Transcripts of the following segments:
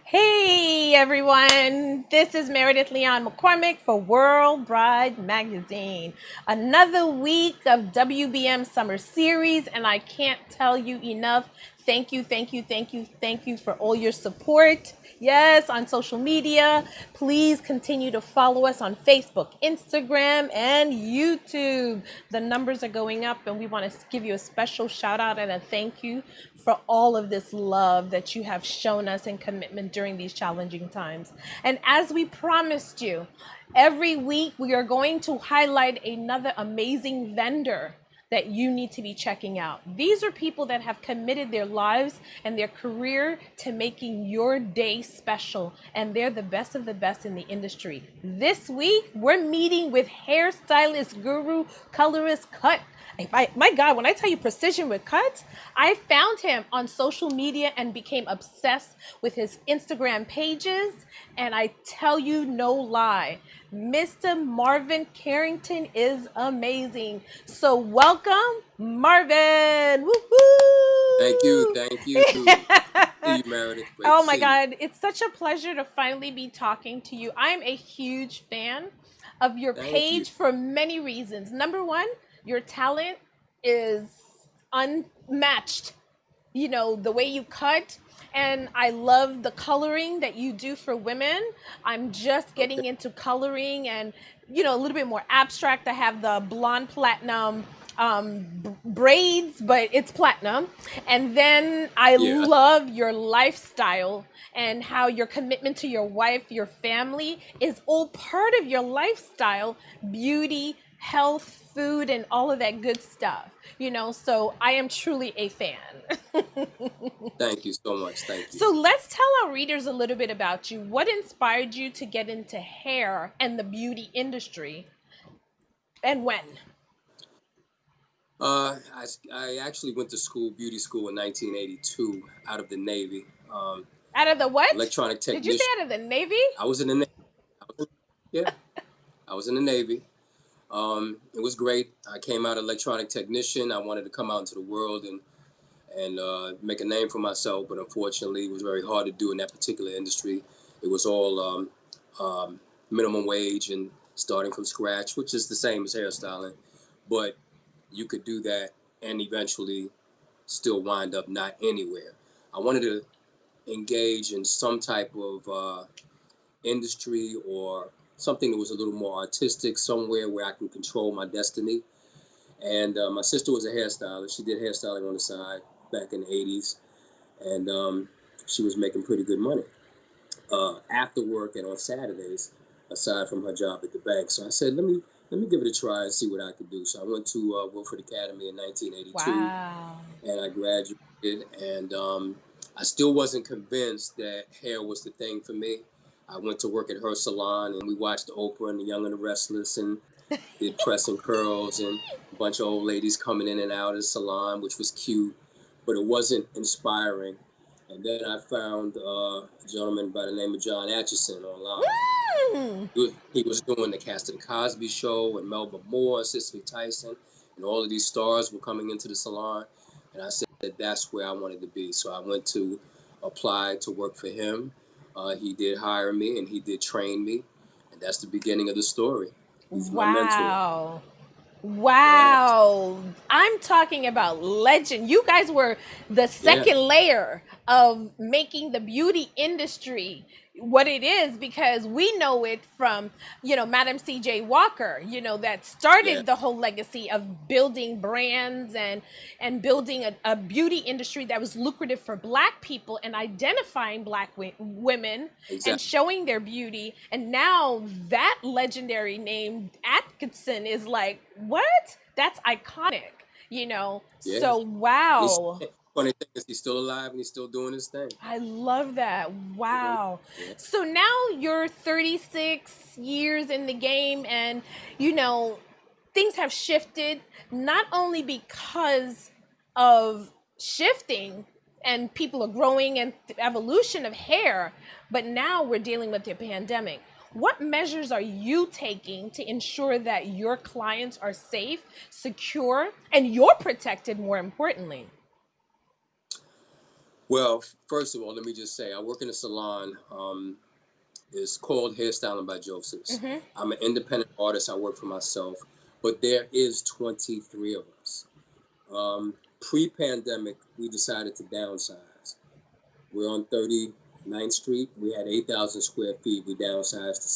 Hey everyone, this is Meredith Leon McCormick for World Bride Magazine. Another week of WBM Summer Series, and I can't tell you enough. Thank you, thank you, thank you, thank you for all your support. Yes, on social media. Please continue to follow us on Facebook, Instagram, and YouTube. The numbers are going up, and we want to give you a special shout out and a thank you for all of this love that you have shown us and commitment during these challenging times. And as we promised you, every week we are going to highlight another amazing vendor that you need to be checking out. These are people that have committed their lives and their career to making your day special, and they're the best of the best in the industry. This week, we're meeting with hairstylist guru, colorist Cut. My God, when I tell you precision with cuts, I found him on social media and became obsessed with his Instagram pages. And I tell you no lie, Mr. Marvin Carrington is amazing. So welcome, Marvin. Woo-hoo! Thank you. Thank you. See you, Meredith. Great Oh to my see you. God, it's such a pleasure to finally be talking to you. I'm a huge fan of your Thank you. page for many reasons. Number one, your talent is unmatched. You know, the way you cut, and I love the coloring that you do for women. I'm just Okay. getting into coloring and, you know, a little bit more abstract. I have the blonde platinum braids, but it's platinum. And then I Yeah. love your lifestyle and how your commitment to your wife, your family is all part of your lifestyle, beauty, health, food, and all of that good stuff. You know, so I am truly a fan. Thank you so much. Thank you. So let's tell our readers a little bit about you. What inspired you to get into hair and the beauty industry, and when? I actually went to school, beauty school, in 1982, out of the Navy. Out of the what? Electronic Did you say technician. out of the Navy? I was in the Navy. Yeah, I was in the Navy. It was great. I came out electronic technician. I wanted to come out into the world and make a name for myself, but unfortunately, it was very hard to do in that particular industry. It was all minimum wage and starting from scratch, which is the same as hairstyling, but you could do that and eventually still wind up not anywhere. I wanted to engage in some type of industry or something that was a little more artistic, somewhere where I can control my destiny. And my sister was a hairstylist. She did hairstyling on the side back in the 80s, and she was making pretty good money after work and on Saturdays, aside from her job at the bank. So I said, let me give it a try and see what I could do. So I went to Wilford Academy in 1982, Wow. and I graduated. And I still wasn't convinced that hair was the thing for me. I went to work at her salon, and we watched Oprah and The Young and the Restless, and did press and curls, and a bunch of old ladies coming in and out of the salon, which was cute, but it wasn't inspiring. And then I found a gentleman by the name of John Atchison online. Mm. He was doing the cast of the Cosby Show and Melba Moore, Cicely Tyson, and all of these stars were coming into the salon. And I said that's where I wanted to be. So I went to apply to work for him. He did hire me and he did train me. And that's the beginning of the story. He's my mentor. Wow. Yeah, Wow. I'm talking about legend. You guys were the yeah, second layer of making the beauty industry what it is, because we know it from, you know, Madam CJ Walker, you know, that yeah, started the whole legacy of building brands and building a beauty industry that was lucrative for black people and identifying black women and exactly. showing their beauty. And now that legendary name Atkinson is like, what? That's iconic, you know? Yeah. So, He's wow. funny thing is he's still alive and he's still doing his thing. I love that. Mhm. Wow. Yeah. So now you're 36 years in the game, and, you know, things have shifted not only because of shifting and people are growing and the evolution of hair, but now we're dealing with the pandemic. What measures are you taking to ensure that your clients are safe, secure, and you're protected, more importantly? Well, first of all, let me just say I work in a salon. It's called Hairstyling by Joseph's. Mm-hmm. I'm an independent artist. I work for myself, but there is 23 of us. Pre-pandemic, we decided to downsize. We're on 39th Street. We had 8,000 square feet. We downsized to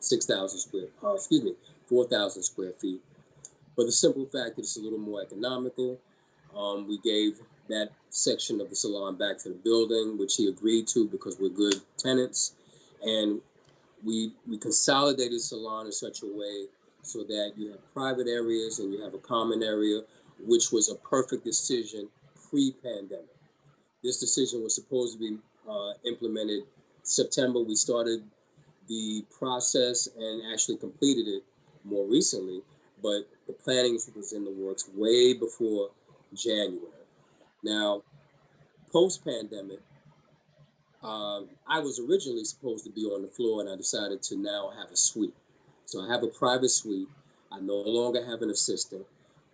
6,000 square. Excuse me, 4,000 square feet. For the simple fact that it's a little more economical. We gave that section of the salon back to the building, which he agreed to because we're good tenants, and we consolidated the salon in such a way so that you have private areas and you have a common area, which was a perfect decision pre-pandemic. This decision was supposed to be implemented September. We started the process and actually completed it more recently, but the planning was in the works way before January. Now, post-pandemic, I was originally supposed to be on the floor, and I decided to now have a suite. So I have a private suite. I no longer have an assistant.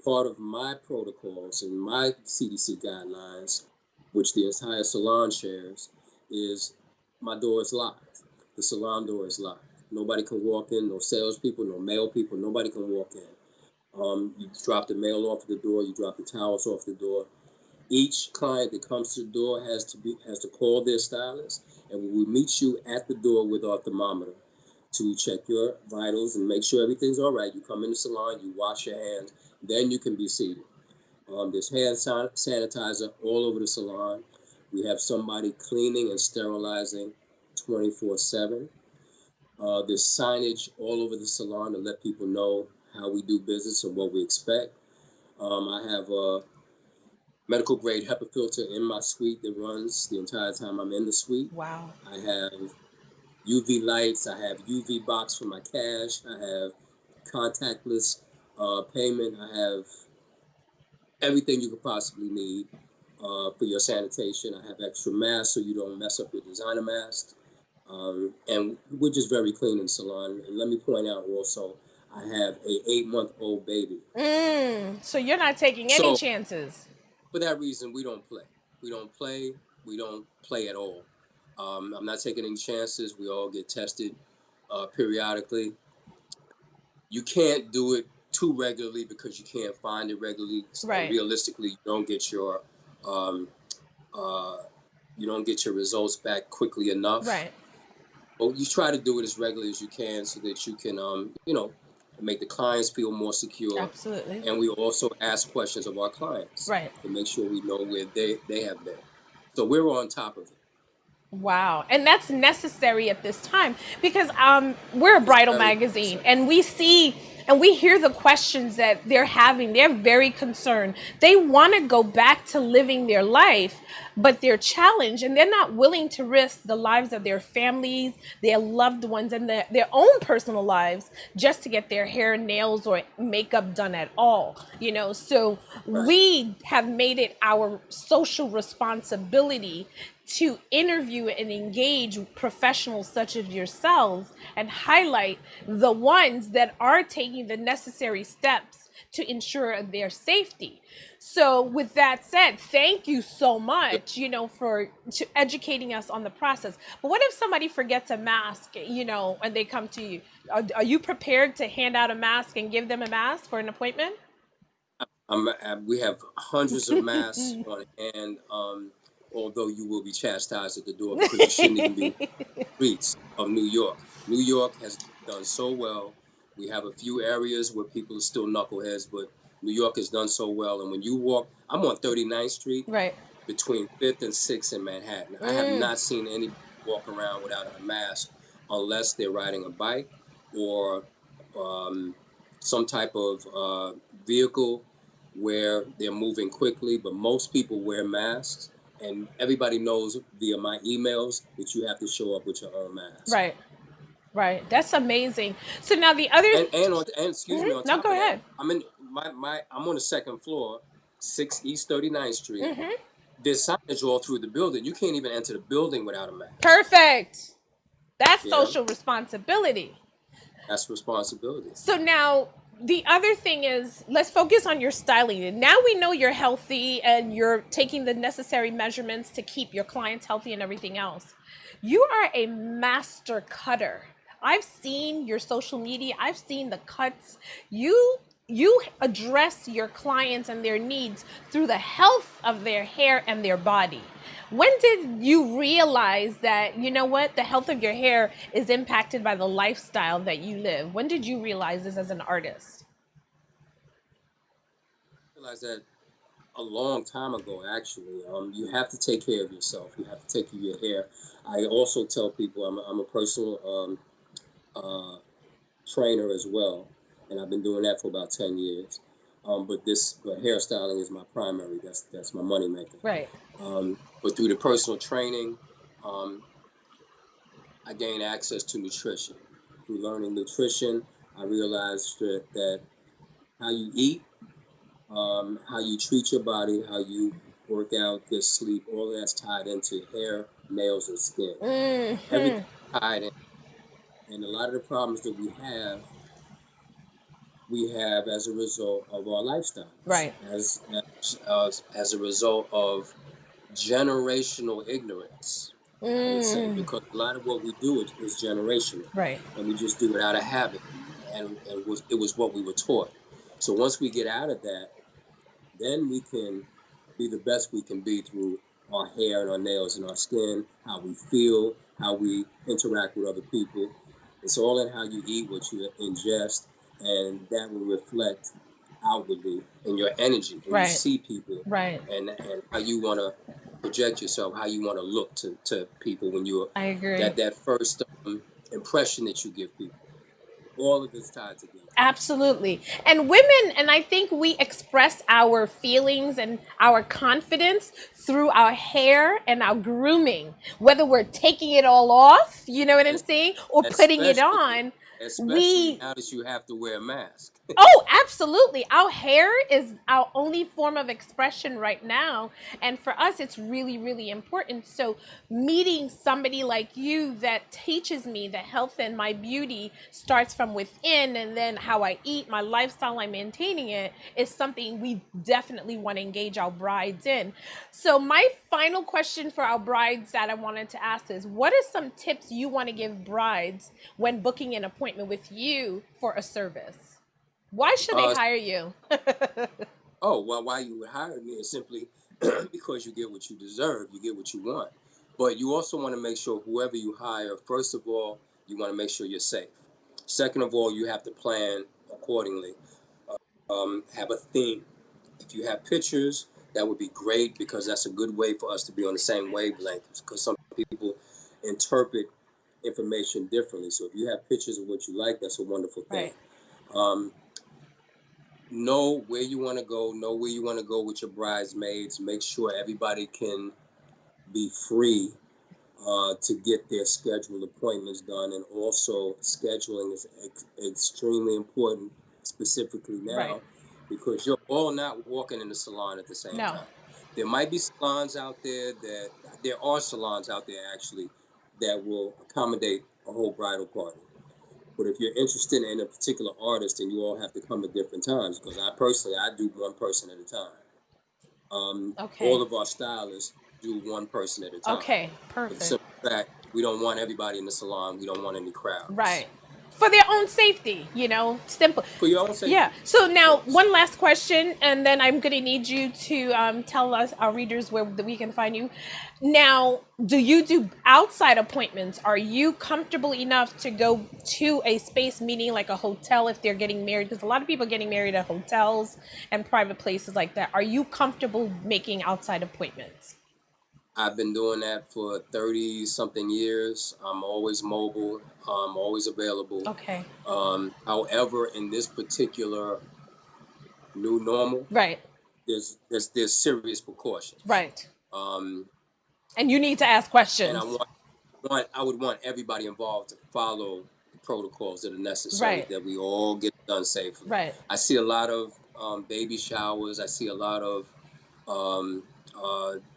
Part of my protocols and my CDC guidelines, which the entire salon shares, is my door is locked. The salon door is locked. Nobody can walk in, no salespeople, no mail people, nobody can walk in. You drop the mail off at the door, you drop the towels off the door. Each client that comes to the door has to call their stylist, and we will meet you at the door with our thermometer to check your vitals and make sure everything's all right. You come in the salon, you wash your hands, then you can be seated. There's hand sanitizer all over the salon. We have somebody cleaning and sterilizing 24/7. There's signage all over the salon to let people know how we do business and what we expect. I have a medical grade HEPA filter in my suite that runs the entire time I'm in the suite. Wow. I have UV lights. I have UV box for my cash. I have contactless payment. I have everything you could possibly need for your sanitation. I have extra masks so you don't mess up your designer masks. And we're just very clean in the salon. And let me point out also, I have a 8-month-old baby. So you're not taking any So chances. for that reason, we don't play. We don't play. We don't play at all. I'm not taking any chances. We all get tested periodically. You can't do it too regularly because you can't find it regularly. And Right. realistically, um, uh, you don't get your results back quickly enough. Right. But you try to do it as regularly as you can so that you can, make the clients feel more secure. Absolutely. And we also ask questions of our clients Right. to make sure we know where they have been. So we're on top of it. Wow. And that's necessary at this time because we're a It's bridal very magazine necessary. and we see and we hear the questions that they're having. They're very concerned. They want to go back to living their life, but they're challenged and they're not willing to risk the lives of their families, their loved ones, and their own personal lives just to get their hair, nails, or makeup done at all. So Right. we have made it our social responsibility to interview and engage professionals such as yourselves and highlight the ones that are taking the necessary steps to ensure their safety. So with that said, thank you so much, for educating us on the process. But what if somebody forgets a mask, and they come to you? Are you prepared to hand out a mask and give them a mask for an appointment? We have hundreds of masks on hand. Although you will be chastised at the door because you shouldn't even be in the streets of New York. New York has done so well. We have a few areas where people are still knuckleheads, but New York has done so well. And when you walk, I'm on 39th Street Right. between 5th and 6th in Manhattan. I have not seen anybody walk around without a mask unless they're riding a bike or um, some type of vehicle where they're moving quickly. But most people wear masks, and everybody knows via my emails that you have to show up with your own mask. Right. Right. That's amazing. So now the other. And excuse me, on No, top go of that, ahead. I'm on the second floor, 6 East 39th Street. Mm-hmm. There's signage all through the building. You can't even enter the building without a mask. Perfect. That's Yeah, social responsibility. that's responsibility. So now the other thing is, let's focus on your styling. Now we know you're healthy and you're taking the necessary measurements to keep your clients healthy and everything else. You are a master cutter. I've seen your social media, I've seen the cuts. You address your clients and their needs through the health of their hair and their body. When did you realize that, you know what, the health of your hair is impacted by the lifestyle that you live? When did you realize this as an artist? I realized that a long time ago, actually. You have to take care of yourself. You have to take care of your hair. I also tell people I'm a personal uh, trainer as well, and I've been doing that for about 10 years. But hairstyling is my primary. That's my money maker. Right. But through the personal training, um, I gained access to nutrition. Through learning nutrition, I realized that how you eat, how you treat your body, how you work out, get sleep, all that's tied into hair, nails, and skin. Everything tied in. And a lot of the problems that we have as a result of our lifestyles, Right. as a result of generational ignorance, I would say, because a lot of what we do is generational, Right. and we just do it out of habit, and it was what we were taught. So once we get out of that, then we can be the best we can be through our hair and our nails and our skin, how we feel, how we interact with other people. It's all in how you eat, what you ingest, and that will reflect outwardly in your energy when you Right. see people, Right. and how you want to project yourself, how you want to look to people when you're I agree. that first impression that you give people. All of it's tied together. Absolutely. And women, and I think we express our feelings and our confidence through our hair and our grooming, whether we're taking it all off, you know what I'm Es- saying, or putting it Especially, on. especially We now that you have to wear a mask. Oh, absolutely. Our hair is our only form of expression right now. And for us, it's really, really important. So, meeting somebody like you that teaches me that health and my beauty starts from within, and then how I eat, my lifestyle, I'm maintaining it, is something we definitely want to engage our brides in. So, my final question for our brides that I wanted to ask is, what are some tips you want to give brides when booking an appointment with you for a service? Why should they Uh, hire you? oh, well, why you would hire me is simply because you get what you deserve, you get what you want. But you also want to make sure whoever you hire, first of all, you want to make sure you're safe. Second of all, you have to plan accordingly. Have a theme. If you have pictures, that would be great because that's a good way for us to be on the same wavelength. Because some people interpret information differently. So if you have pictures of what you like, that's a wonderful thing. Right. Um, know where you want to go. Know where you want to go with your bridesmaids. Make sure everybody can be free to get their scheduled appointments done. And also, scheduling is extremely important, specifically Right. now, because you're all not walking in the salon at the same No. time. There might be salons out there there are salons out there actually that will accommodate a whole bridal party. But if you're interested in a particular artist, then you all have to come at different times. Because I do one person at a time. Okay. All of our stylists do one person at a time. Okay. For the Perfect. simple fact, we don't want everybody in the salon. We don't want any crowds. Right. For their own safety, simple. For your own Yeah. safety, So of now, course. one last question, and then I'm going to need you to tell us, our readers, where we can find you. Now, do you do outside appointments? Are you comfortable enough to go to a space meeting like a hotel if they're getting married? Because a lot of people are getting married at hotels and private places like that. Are you comfortable making outside appointments? I've been doing that for 30 something years. I'm always mobile. I'm always available. Okay. However, in this particular new normal, Right. there's serious precautions. Right. Um, And you need to ask and questions. I would want everybody involved to follow the protocols that are necessary, Right. that we all get done safely. Right. I see a lot of baby showers. I see a lot of um,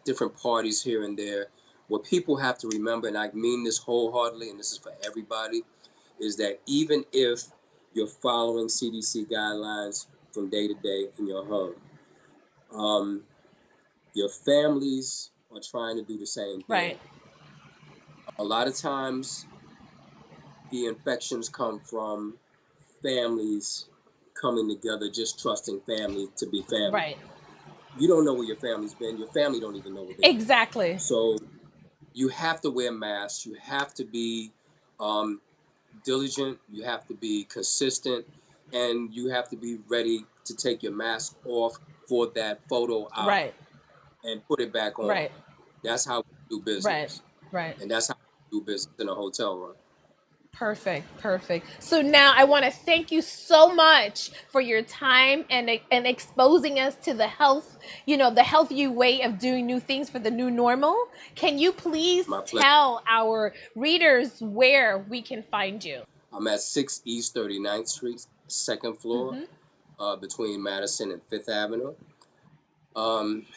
different parties here and there. What people have to remember, and I mean this wholeheartedly, and this is for everybody, is that even if you're following CDC guidelines from day to day in your home. Your families are trying to do the same thing. Right. A lot of times, the infections come from families coming together, just trusting family to be family. Right. You don't know where your family's been. Your family don't even know where they've been. Exactly. So you have to wear masks. You have to be diligent. You have to be consistent, and you have to be ready to take your mask off for that photo op Right. and put it back on. Right. That's how we do business. Right. Right. And that's how we do business in a hotel room. Perfect, perfect. So now I want to thank you so much for your time and exposing us to the health, the healthy way of doing new things for the new normal. Can you please tell our readers where we can find you? I'm at 6 East 39th Street, second floor, between Madison and 5th Avenue.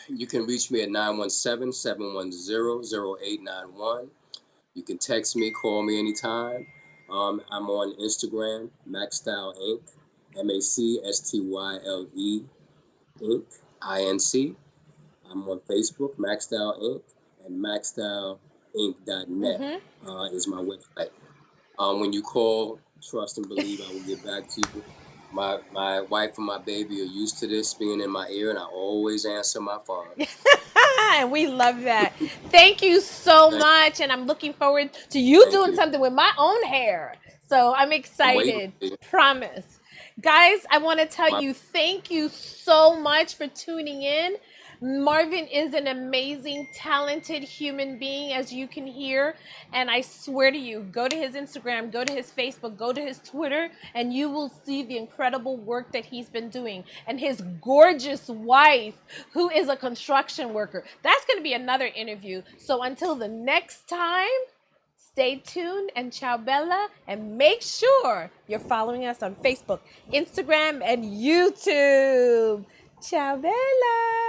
You can reach me at 917-710-0891. You can text me, call me anytime. I'm on Instagram, MACSTYLE Inc. MACSTYLE Inc. INC. I'm on Facebook, MACSTYLE Inc. and MACSTYLEinc.net is my website. When you call, trust and believe I will get back to you. My wife and my baby are used to this being in my ear, and I always answer my phone. And we love that. Thank you so much, and I'm looking forward to you doing something with my own hair. So I'm excited. Promise. Guys, I want to tell you, thank you so much for tuning in. Marvin is an amazing, talented human being, as you can hear. And I swear to you, go to his Instagram, go to his Facebook, go to his Twitter, and you will see the incredible work that he's been doing. And his gorgeous wife, who is a construction worker. That's going to be another interview. So until the next time, stay tuned and ciao bella, and make sure you're following us on Facebook, Instagram, and YouTube. Ciao bella.